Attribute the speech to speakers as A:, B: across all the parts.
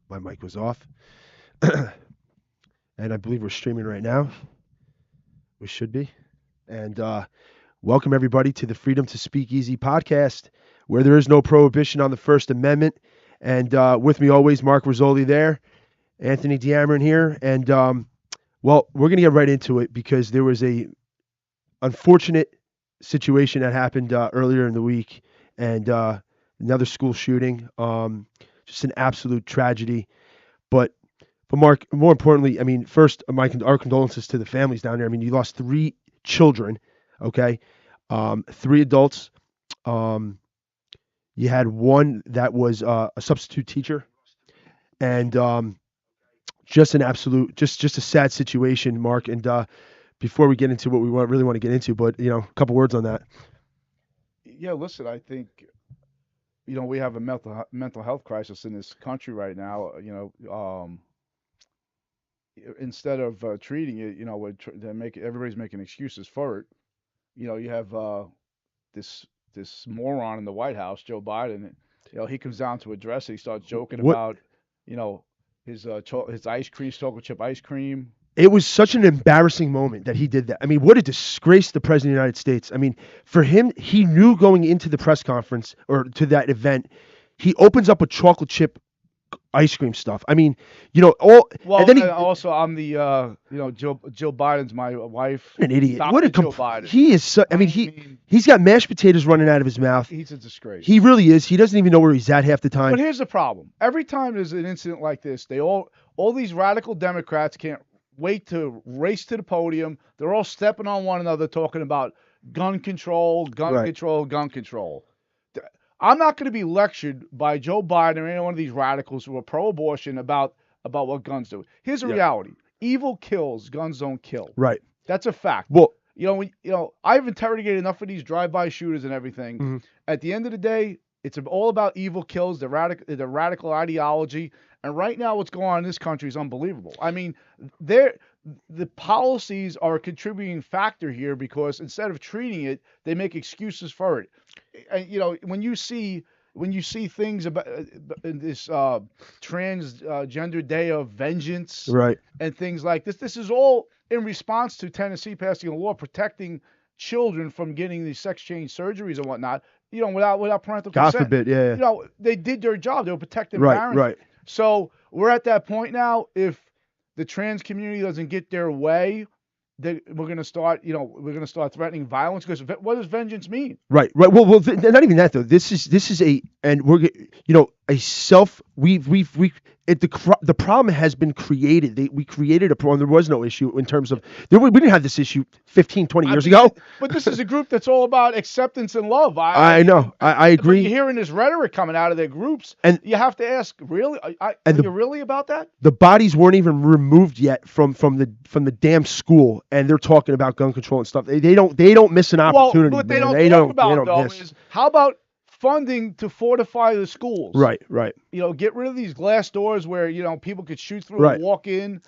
A: My mic was off. And I believe we're streaming right now. We should be. And welcome everybody to the Freedom to Speak Easy podcast, where there is no prohibition on the First Amendment. And with me always, Mark Rizzoli there, Anthony Diamond here. And well, we're going to get right into it because there was a unfortunate situation that happened earlier in the week, and another school shooting. Just an absolute tragedy. But Mark, more importantly, I mean, first, our condolences to the families down there. I mean, you lost three children, okay, three adults. Um, you had one that was a substitute teacher, and just an absolute, just a sad situation, Mark. And before we get into what we really want to get into, but a couple words on that.
B: Yeah, listen, I think we have a mental health crisis in this country right now. Instead of treating it, everybody's making excuses for it. You have this moron in the White House, Joe Biden. He comes down to address it. He starts joking
A: What
B: about, you know, his ice cream, chocolate chip ice cream.
A: It was such an embarrassing moment that he did that. I mean, what a disgrace to the president of the United States. I mean, for him, he knew going into the press conference or to that event, he opens up with chocolate chip ice cream stuff. I mean, all, and
B: Well,
A: then
B: and also I'm the Joe Biden's my wife.
A: an idiot.
B: Stop
A: What a
B: the Joe Biden.
A: he is. I mean,
B: I mean,
A: he's got mashed potatoes running out of his mouth.
B: he's a disgrace.
A: He really is. He doesn't even know where he's at half the
B: But
A: time.
B: here's the problem. Every time there's an incident like this, all these radical Democrats can't wait to race to the podium. They're all stepping on one another talking about gun control, gun
A: Right.
B: control, gun control. I'm not going to be lectured by Joe Biden or any one of these radicals who are pro-abortion about what guns do. Here's the
A: Yeah.
B: reality. Evil kills, guns don't kill.
A: Right.
B: That's a fact.
A: Well.
B: I've interrogated enough of these drive-by shooters and everything.
A: Mhm.
B: At the end of the day, it's all about evil kills, the radical ideology, and right now what's going on in this country is unbelievable. I mean, the policies are a contributing factor here because instead of treating it, they make excuses for it. And when you see things about in this transgender day of vengeance
A: Right.
B: and things like this is all in response to Tennessee passing a law protecting children from getting these sex change surgeries and whatnot, without parental
A: God
B: consent.
A: forbid. Yeah.
B: They did their job. They were protecting
A: Right.
B: parents.
A: Right.
B: So we're at that point now. If the trans community doesn't get their way, we're going to start threatening violence because what does vengeance mean?
A: Right, right. Well, not even that though. This is and a self. We the problem has been created. We created a problem. There was no issue in terms of we didn't have this issue 15, 20
B: I
A: years
B: mean,
A: ago.
B: but this is a group that's all about acceptance and love.
A: I know. I
B: But you're
A: agree.
B: hearing this rhetoric coming out of their groups.
A: And
B: You have to ask, really? Are
A: and
B: you really about that?
A: the bodies weren't even removed yet from the damn school, and they're talking about gun control and stuff. They don't miss an
B: Well,
A: opportunity.
B: what they
A: Man.
B: don't
A: They
B: talk
A: don't. They
B: about
A: don't
B: though
A: miss.
B: is how about funding to fortify the schools?
A: Right. Right.
B: Get rid of these glass doors where people could shoot through
A: Right.
B: and walk in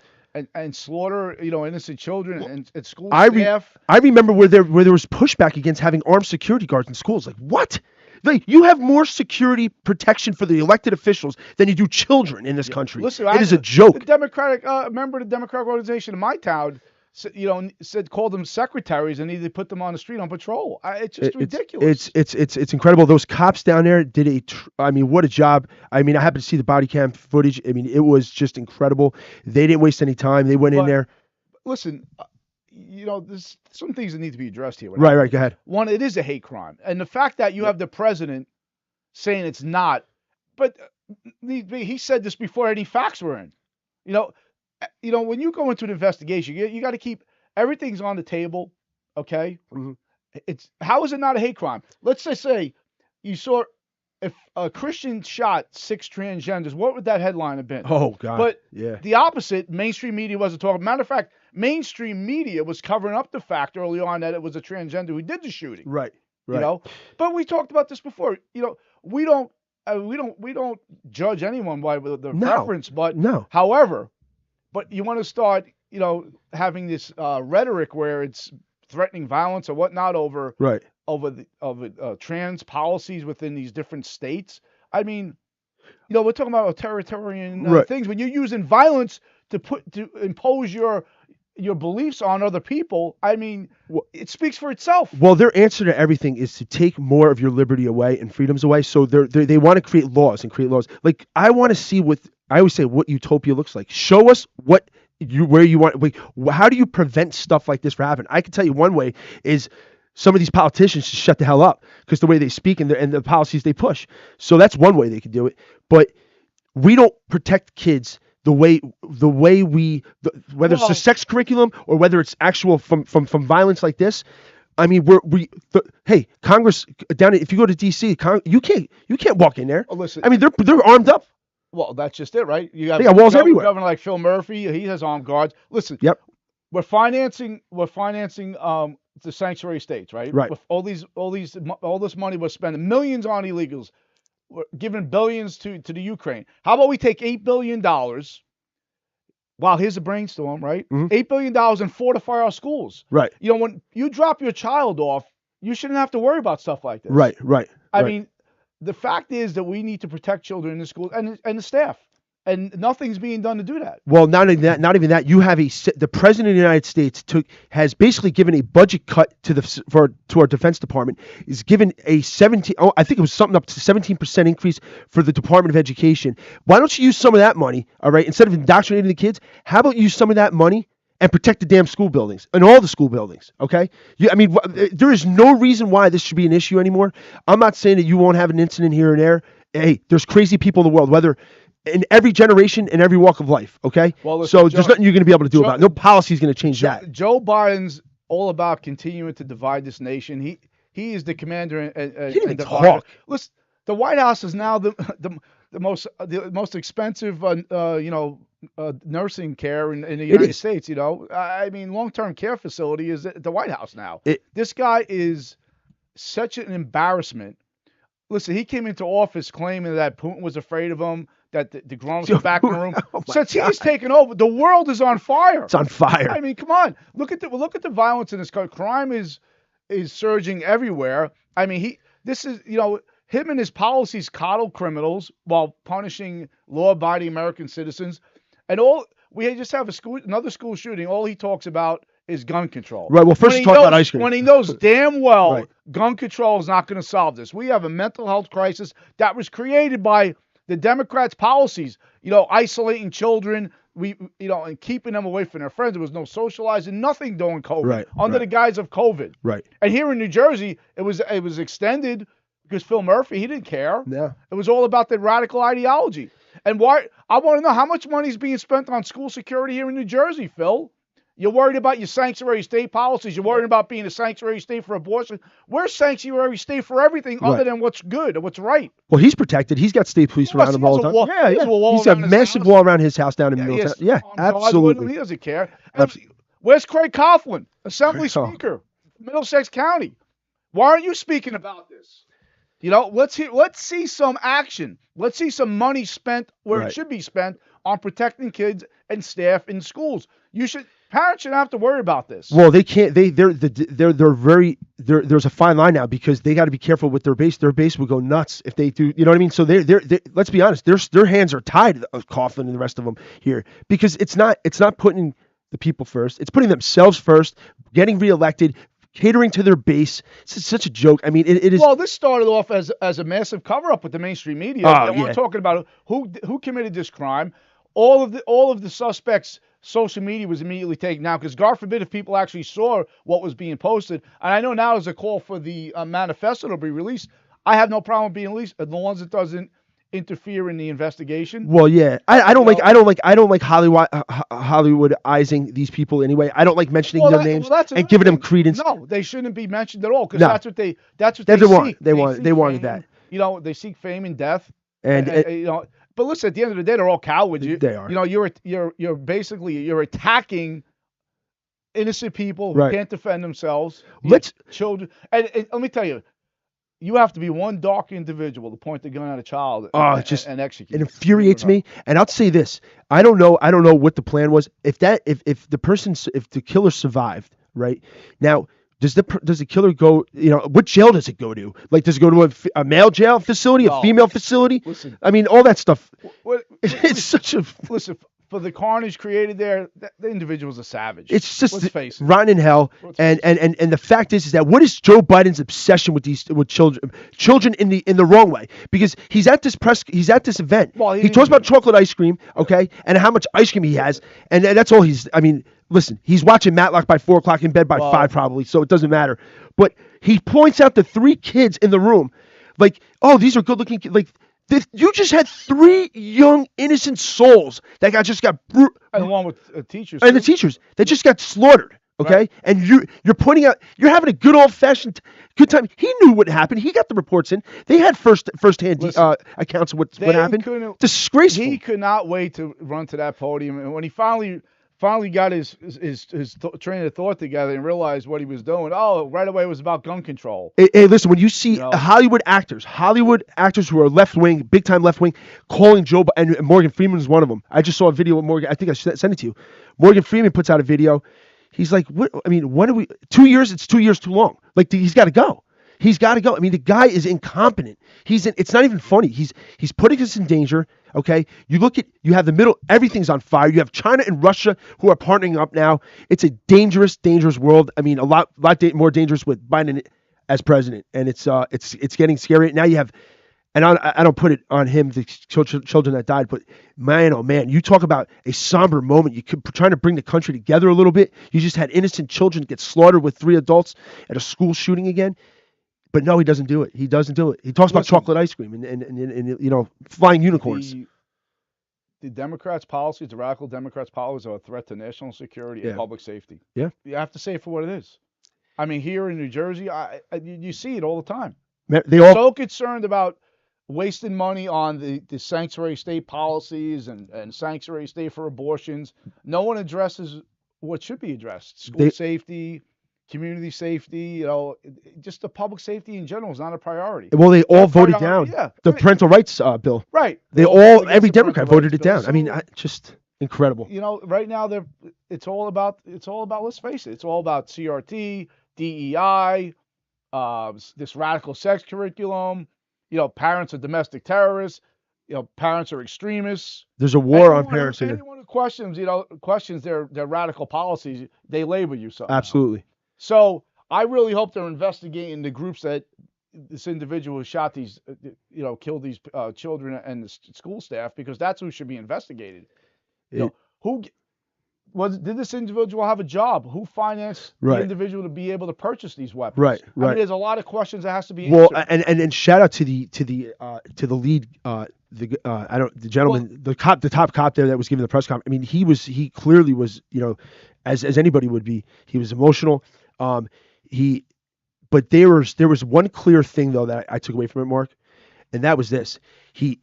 B: and slaughter innocent children and school
A: I re-
B: staff.
A: I remember where there was pushback against having armed security guards in schools. Like what? Like you have more security protection for the elected officials than you do children in this country.
B: Listen,
A: It is a
B: the
A: joke.
B: Democratic member of the Democratic organization in my town, called them secretaries and needed to put them on the street on patrol. It's just ridiculous.
A: It's incredible. Those cops down there did I mean, what a job. I mean, I happened to see the body cam footage. I mean, it was just incredible. They didn't waste any time. They went in
B: But
A: there.
B: listen, there's some things that need to be addressed here.
A: Right, right. Go ahead.
B: One, it is a hate crime, and the fact that you have the president saying it's not, but he said this before any facts were in. You know, when you go into an investigation, you got to keep everything's on the table. Okay,
A: Mhm.
B: it's how is it not a hate crime? Let's just say you saw if a Christian shot 6 transgenders, what would that headline have been?
A: Oh God.
B: But
A: Yeah.
B: the opposite, mainstream media wasn't talking. Matter of fact, mainstream media was covering up the fact early on that it was a transgender who did the shooting.
A: Right.
B: You
A: Right.
B: know, but we talked about this before. We don't judge anyone by the
A: No.
B: preference, but
A: No.
B: however, but you want to start, having this rhetoric where it's threatening violence or whatnot
A: Right.
B: over the trans policies within these different states. I mean, we're talking about authoritarian
A: Right.
B: things. When you're using violence to impose your beliefs on other people, I mean, it speaks for itself.
A: Well, their answer to everything is to take more of your liberty away and freedoms away. So they want to create laws and create laws. Like, I want to see I always say what utopia looks like. Show us where you want. Like, how do you prevent stuff like this from happening? I can tell you one way is some of these politicians just shut the hell up because the way they speak and the policies they push. So that's one way they can do it. But we don't protect kids the way whether it's a sex curriculum or whether it's actual from violence like this. I mean, hey, Congress down if you go to D.C., you can't walk in there.
B: Oh, listen,
A: I mean, they're armed up.
B: Well, that's just it, right? You
A: They got walls everywhere.
B: Governor like Phil Murphy, he has armed guards. Listen,
A: Yep.
B: We're financing the sanctuary states, right?
A: Right.
B: With all this money we're spending, millions on illegals. We're giving billions to the Ukraine. How about we take $8 billion? Wow, here's a brainstorm, right?
A: Mhm.
B: $8 billion and fortify our schools.
A: Right.
B: When you drop your child off, you shouldn't have to worry about stuff like this.
A: Right.
B: I mean, the fact is that we need to protect children in the school and the staff, and nothing's being done to do that.
A: Well, not even that. You have the president of the United States has basically given a budget cut to our Defense Department. Is given a 17. Oh, I think it was something up to 17% increase for the Department of Education. Why don't you use some of that money? All right, instead of indoctrinating the kids, how about you use some of that money and protect the damn school buildings and all the school buildings? Okay, there is no reason why this should be an issue anymore. I'm not saying that you won't have an incident here and there. Hey, there's crazy people in the world, whether in every generation, in every walk of life, okay?
B: Well, listen,
A: so there's nothing you're going to be able to do about it. No policy is going to change that.
B: Joe Biden's all about continuing to divide this nation. He is the commander and divider. Listen, the White House is now the most expensive nursing care in the United States. I mean, long-term care facility is at the White House now. This guy is such an embarrassment. Listen, he came into office claiming that Putin was afraid of him, that the Grown was back in the room. Since he's taken over, the world is on fire.
A: It's on fire.
B: I mean, come on. Look at the violence in this country. Crime is surging everywhere. I mean, him and his policies coddle criminals while punishing law-abiding American citizens. And we just have another school shooting. All he talks about is gun control.
A: Right. Well, first he talked about ice cream.
B: When he knows damn well gun control is not going to solve this. We have a mental health crisis that was created by the Democrats' policies. Isolating children, and keeping them away from their friends. There was no socializing, nothing during COVID, under the guise of COVID.
A: Right.
B: And here in New Jersey, it was extended because Phil Murphy, he didn't care.
A: Yeah.
B: It was all about the radical ideology. And why? I want to know how much money is being spent on school security here in New Jersey, Phil. You're worried about your sanctuary state policies. You're worried about being a sanctuary state for abortion. We're sanctuary state for everything other than what's good and what's right.
A: Well, he's protected. He's got state police around him all the time. He's got a massive wall around his house down in Middletown. Yeah, absolutely.
B: He doesn't care. Where's Craig Coughlin, Assembly Speaker, Middlesex County? Why aren't you speaking about this? Let's see some action. Let's see some money spent where it should be spent on protecting kids and staff in schools. Parents shouldn't have to worry about this.
A: Well, they can't. There's a fine line now because they got to be careful with their base. Their base will go nuts if they do. You know what I mean? So let's be honest. Their hands are tied, Coughlin and the rest of them here, because it's not putting the people first. It's putting themselves first, getting reelected, catering to their base. It's such a joke. I mean, it is.
B: Well, this started off as a massive cover-up with the mainstream media. We're talking about who committed this crime. All of the suspects. Social media was immediately taken down because, God forbid, if people actually saw what was being posted. And I know now there's a call for the manifesto to be released. I have no problem being released as long as it doesn't interfere in the investigation.
A: Well, yeah, I don't like Hollywoodizing these people anyway. I don't like mentioning their names and giving them credence.
B: No, they shouldn't be mentioned at all because that's what they
A: want.
B: Seek.
A: They wanted that.
B: They seek fame and death.
A: And
B: but listen, at the end of the day, they're all cowards.
A: They are.
B: You're basically attacking innocent people who can't defend themselves. Children. And let me tell you, you have to be one dark individual to point the gun at a child and execute.
A: It infuriates me. And I'll say this: I don't know what the plan was. If the killer survived, right now, Does the killer go? What jail does it go to? Like, does it go to a male jail facility, a
B: No.
A: female facility?
B: Listen,
A: I mean, all that stuff.
B: what,
A: It's such a.
B: listen, for the carnage created there, the individual's a savage.
A: It's just
B: Let's face it.
A: rotten in hell.
B: Let's
A: And,
B: face
A: and the fact is that what is Joe Biden's obsession with children in the wrong way? Because he's at this event.
B: Well,
A: he talks about chocolate ice cream, okay, and how much ice cream he has, and that's all he's. I mean, listen, he's watching Matlock by 4 o'clock, in bed by 5 probably, so it doesn't matter. But he points out the 3 kids in the room, like, oh, these are good-looking kids, like. You just had 3 young, innocent souls that just got
B: and along with teachers.
A: and the teachers that just got slaughtered. Okay,
B: Right.
A: and you're pointing out, you're having a good old-fashioned good time. He knew what happened. He got the reports in. They had first-hand
B: Listen,
A: accounts of what
B: They
A: happened.
B: couldn't-
A: Disgraceful.
B: He could not wait to run to that podium, and when he finally got his train of thought together and realized what he was doing, right away it was about gun control.
A: Hey, listen, when you see
B: You know?
A: Hollywood actors who are left-wing, big-time left-wing, calling Joe and Morgan Freeman is one of them. I just saw a video of Morgan. I think I sent it to you. Morgan Freeman puts out a video. He's like, what? I mean, when are we? 2 years? It's 2 years too long. Like, he's got to go. He's got to go. I mean, the guy is incompetent. It's not even funny. He's putting us in danger. Okay, you have the middle. Everything's on fire. You have China and Russia who are partnering up now. It's a dangerous world. I mean, a lot more dangerous with Biden as president, and it's getting scary. Now you have, and I don't put it on him, the children that died, but man, oh man, you talk about a somber moment. You could trying to bring the country together a little bit. You just had innocent children get slaughtered with 3 adults at a school shooting again. But no, he doesn't do it. He doesn't do it. He talks about chocolate ice cream and flying unicorns.
B: The Democrats' policies, the radical Democrats' policies, are a threat to national security and public safety.
A: Yeah.
B: You have to say it for what it is. I mean, here in New Jersey, you see it all the time.
A: They all
B: So concerned about wasting money on the sanctuary state policies and sanctuary state for abortions. No one addresses what should be addressed: school safety, community safety. Just the public safety in general is not a priority.
A: Well, they all voted down the parental rights bill.
B: Right.
A: Every Democrat voted it down. I mean, just incredible.
B: Right now it's all about let's face it, it's all about CRT, DEI, this radical sex curriculum. Parents are domestic terrorists. Parents are extremists.
A: There's a war on parents here.
B: Anyone who questions their radical policies, they label you something.
A: Absolutely.
B: So I really hope they're investigating the groups that this individual who shot these, killed these children and the school staff, because that's who should be investigated. Did this individual have a job? Who financed the individual to be able to purchase these weapons?
A: Right.
B: I mean, there's a lot of questions that has to be answered.
A: Well, and shout out to the lead, the gentleman, the top cop there that was giving the press conference. I mean, he clearly was, as anybody would be. He was emotional. But there was one clear thing though that I took away from it, Mark, and that was this.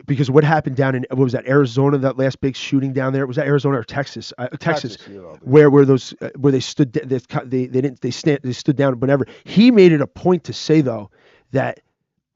A: Because what happened down in, what was that, Arizona, that last big shooting down there? Was that Arizona or Texas? Texas, where they stood, they stood down, whatever. He made it a point to say though that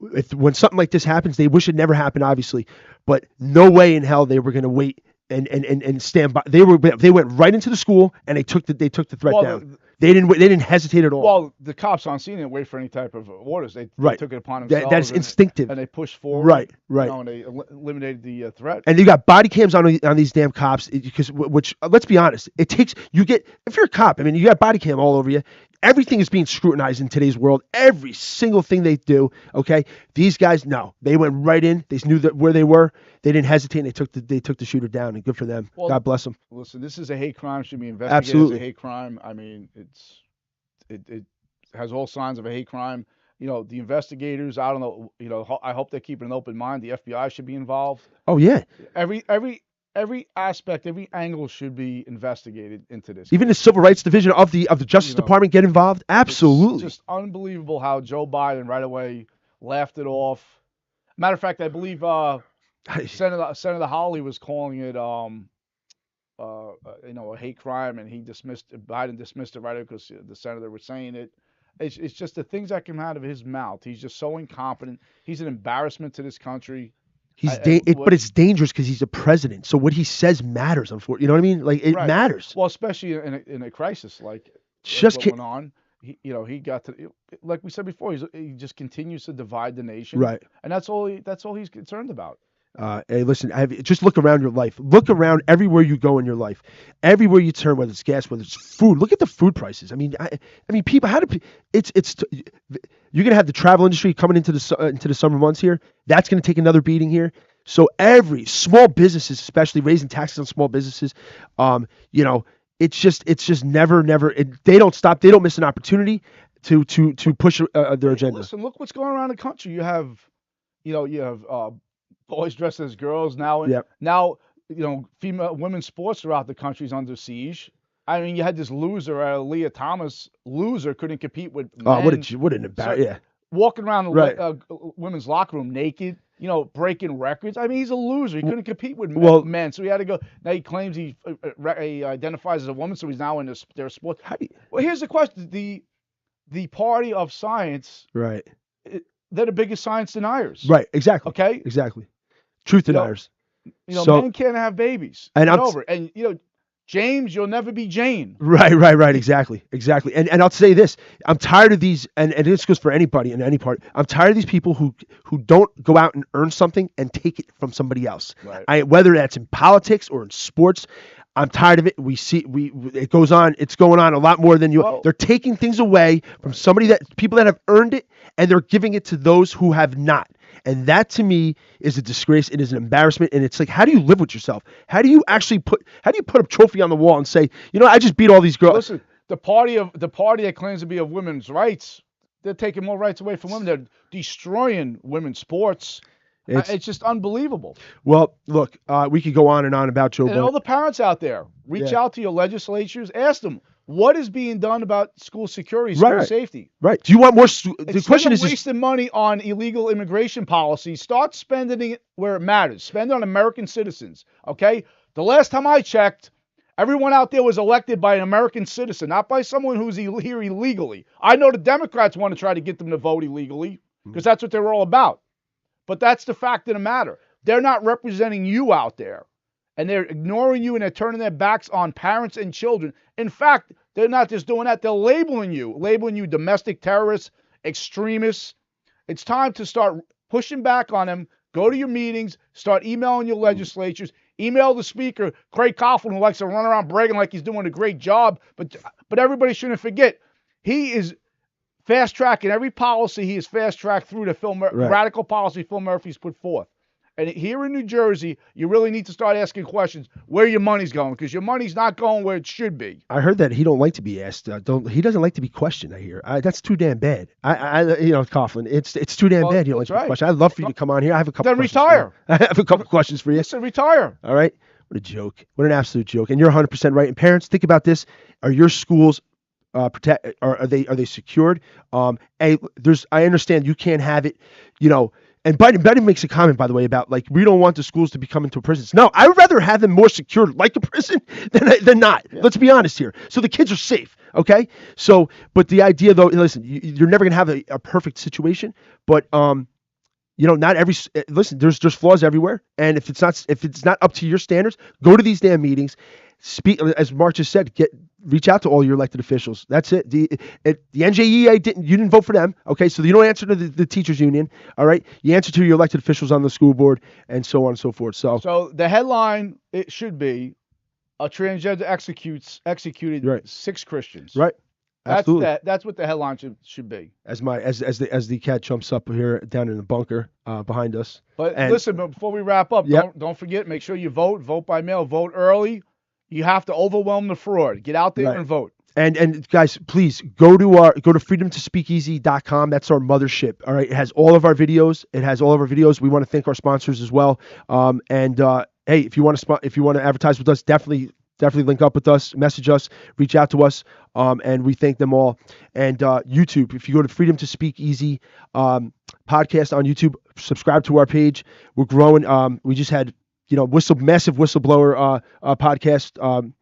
A: when something like this happens, they wish it never happened, obviously, but no way in hell they were going to wait and stand by. They went right into the school and they took the threat down. They didn't hesitate at all.
B: Well, the cops on scene didn't wait for any type of orders. They took it upon themselves.
A: That's instinctive.
B: And they pushed forward.
A: Right.
B: And they eliminated the threat.
A: And you got body cams on these damn cops, because which let's be honest, if you're a cop, I mean, you got body cam all over you. Everything is being scrutinized in today's world. Every single thing they do. Okay, these guys, no, they went right in. They knew where they were. They didn't hesitate. And they took the shooter down, and good for them. Well, God bless them.
B: Listen, this is a hate crime. Should be investigated
A: Absolutely.
B: as a hate crime. I mean, it has all signs of a hate crime. The investigators, I don't know. I hope they're keeping an open mind. The FBI should be involved.
A: Oh yeah.
B: Every aspect, every angle should be investigated into this.
A: Even the Civil Rights Division of the Justice Department get involved. Absolutely.
B: It's just unbelievable how Joe Biden right away laughed it off. Matter of fact, I believe Senator Hawley was calling it a hate crime, and Biden dismissed it right away because the senator was saying it. It's just the things that come out of his mouth. He's just so incompetent. He's an embarrassment to this country.
A: But it's dangerous because he's a president. So what he says matters. Unfortunately, you know what I mean? Like it matters.
B: Well, especially in a crisis like
A: just
B: what went on. he got to, like we said before, he just continues to divide the nation,
A: Right.
B: and that's all he's concerned about.
A: Hey, listen, just look around your life. Look around everywhere you go in your life. Everywhere you turn, whether it's gas, whether it's food. Look at the food prices. I mean, people. You're gonna have the travel industry coming into the summer months here. That's gonna take another beating here. So every small businesses, especially raising taxes on small businesses, you know, it's just never. They don't stop. They don't miss an opportunity to push their agenda.
B: Listen, look what's going around the country. You have boys dressed as girls now, and
A: Yep.
B: now female women's sports throughout the country is under siege. I mean, you had this loser, Leah Thomas, couldn't compete with
A: Oh,
B: men,
A: what an embarrassment. Yeah.
B: walking around the
A: Right.
B: women's locker room naked, breaking records. I mean, he's a loser. He couldn't compete with
A: Well-
B: men, so he had to go. Now he claims he identifies as a woman, so he's now in their sport.
A: How do you,
B: Well, here's the question: the party of science,
A: right.
B: they're the biggest science deniers.
A: Right. Exactly.
B: Okay.
A: Exactly. Truth
B: You know,
A: deniers.
B: Men can't have babies.
A: And
B: Get
A: I'm-
B: over it. And James, you'll never be Jane.
A: Right. Exactly. And I'll say this: I'm tired of these, and this goes for anybody in any part. I'm tired of these people who don't go out and earn something and take it from somebody else.
B: Right.
A: Whether that's in politics or in sports. I'm tired of it. It goes on. It's going on a lot more than you.
B: Well-
A: They're taking things away from people that have earned it, and they're giving it to those who have not. And that to me is a disgrace. It is an embarrassment. And it's like, how do you live with yourself? How do you put a trophy on the wall and say, I just beat all these girls?
B: Listen, the party that claims to be of women's rights, they're taking more rights away from women. They're destroying women's sports. It's just unbelievable.
A: Well, look, we could go on and on about Joe
B: And all
A: Biden.
B: the parents out there, reach out to your legislatures, ask them what is being done about school security, school
A: Right.
B: safety.
A: Right. Do you want more? The question is,
B: wasting money on illegal immigration policy. Start spending it where it matters. Spend it on American citizens. Okay. The last time I checked, everyone out there was elected by an American citizen, not by someone who's here illegally. I know the Democrats want to try to get them to vote illegally because that's what they're all about. But that's the fact of the matter. They're not representing you out there. And they're ignoring you, and they're turning their backs on parents and children. In fact, they're not just doing that. They're labeling you domestic terrorists, extremists. It's time to start pushing back on them. Go to your meetings. Start emailing your legislatures. Email the speaker, Craig Coughlin, who likes to run around bragging like he's doing a great job. But everybody shouldn't forget, he is fast-tracking every policy. He is fast-tracked through the radical policy Phil Murphy's put forth. And here in New Jersey, you really need to start asking questions where your money's going, because your money's not going where it should be.
A: I heard that he don't like to be asked. He doesn't like to be questioned. I hear that's too damn bad. Coughlin, it's too damn bad. You don't like to be questioned. I'd love for you to come on here. I have a couple.
B: Then retire.
A: I have a couple questions for you.
B: Listen, retire.
A: All right. What a joke. What an absolute joke. And you're 100% right. And parents, think about this: are your schools protect? Are they secured? I understand you can't have it. And Biden makes a comment, by the way, about we don't want the schools to become into prisons. No, I would rather have them more secured like a prison than not. Yeah. Let's be honest here. So the kids are safe, okay? So, but the idea though, listen, you're never gonna have a perfect situation, but not every there's flaws everywhere, and if it's not up to your standards, go to these damn meetings. Speak, as Mark just said, reach out to all your elected officials. That's it. The NJEA you didn't vote for them. Okay, so you don't answer to the teachers union. All right, you answer to your elected officials on the school board, and so on and so forth.
B: So the headline, it should be, a transgender executed 6 Christians.
A: Right. Absolutely.
B: That's what the headline should be.
A: As the cat jumps up here down in the bunker behind us.
B: But listen, before we wrap up, don't forget, make sure you vote by mail, vote early. You have to overwhelm the fraud. Get out there and vote.
A: And guys, please go to freedomtospeakeasy.com. That's our mothership. All right. It has all of our videos. We want to thank our sponsors as well. Hey, if you want to advertise with us, definitely link up with us, message us, reach out to us. And we thank them all. And YouTube, if you go to Freedom to Speak Easy podcast on YouTube, subscribe to our page. We're growing. We just had massive whistleblower podcast,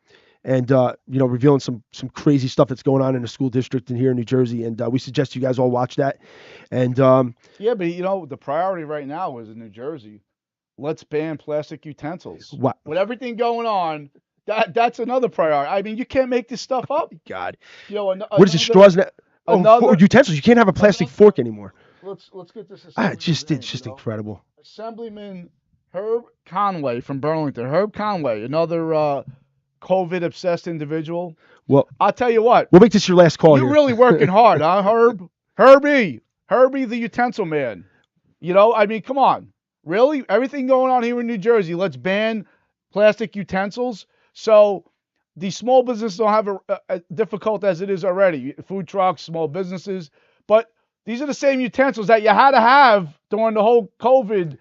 A: and revealing some crazy stuff that's going on in the school district and here in New Jersey, and we suggest you guys all watch that. And
B: but the priority right now is in New Jersey. Let's ban plastic utensils.
A: What?
B: With everything going on, That's another priority. I mean, you can't make this stuff up.
A: God.
B: You know,
A: What is it, straws? Utensils. You can't have a plastic fork anymore.
B: Let's get this.
A: It's just incredible.
B: Assemblyman Herb Conway from Burlington. Herb Conway, another COVID obsessed individual.
A: Well,
B: I'll tell you what.
A: We'll make this your last call.
B: You're
A: here.
B: really working hard, huh, Herb? Herbie the utensil man. You know, I mean, come on. Really? Everything going on here in New Jersey, let's ban plastic utensils. So the small businesses don't have a difficult as it is already. Food trucks, small businesses. But these are the same utensils that you had to have during the whole COVID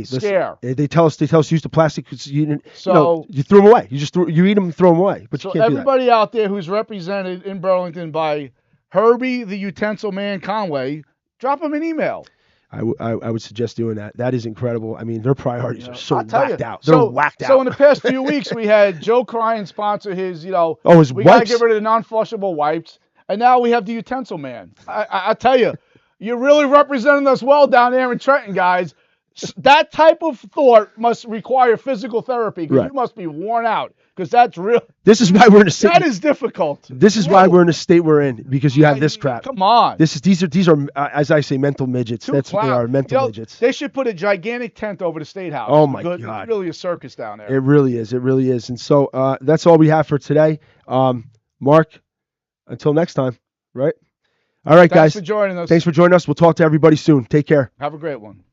B: scare.
A: They tell us to use the plastic. You throw them away. You eat them and throw them away. But
B: so
A: you can't
B: everybody out there who's represented in Burlington by Herbie the Utensil Man Conway, drop him an email.
A: I would suggest doing that. That is incredible. I mean, their priorities are so whacked out. They're whacked out.
B: So in the past few weeks, we had Joe Cryan sponsor his,
A: his
B: we
A: wipes.
B: got to get rid of the non-flushable wipes. And now we have the Utensil Man. I tell you, you're really representing us well down there in Trenton, guys. That type of thought must require physical therapy because you must be worn out because that's real.
A: This is why we're in a state.
B: That is difficult.
A: This is why we're in the state we're in because you have this crap.
B: Come on.
A: These are as I say, mental midgets. That's what they are, mental midgets.
B: They should put a gigantic tent over the State House.
A: Oh my God.
B: It's really a circus down there.
A: It really is. It really is. And so that's all we have for today. Mark, until next time, right? All right, guys.
B: Thanks for joining us.
A: Thanks for joining us. We'll talk to everybody soon. Take care.
B: Have a great one.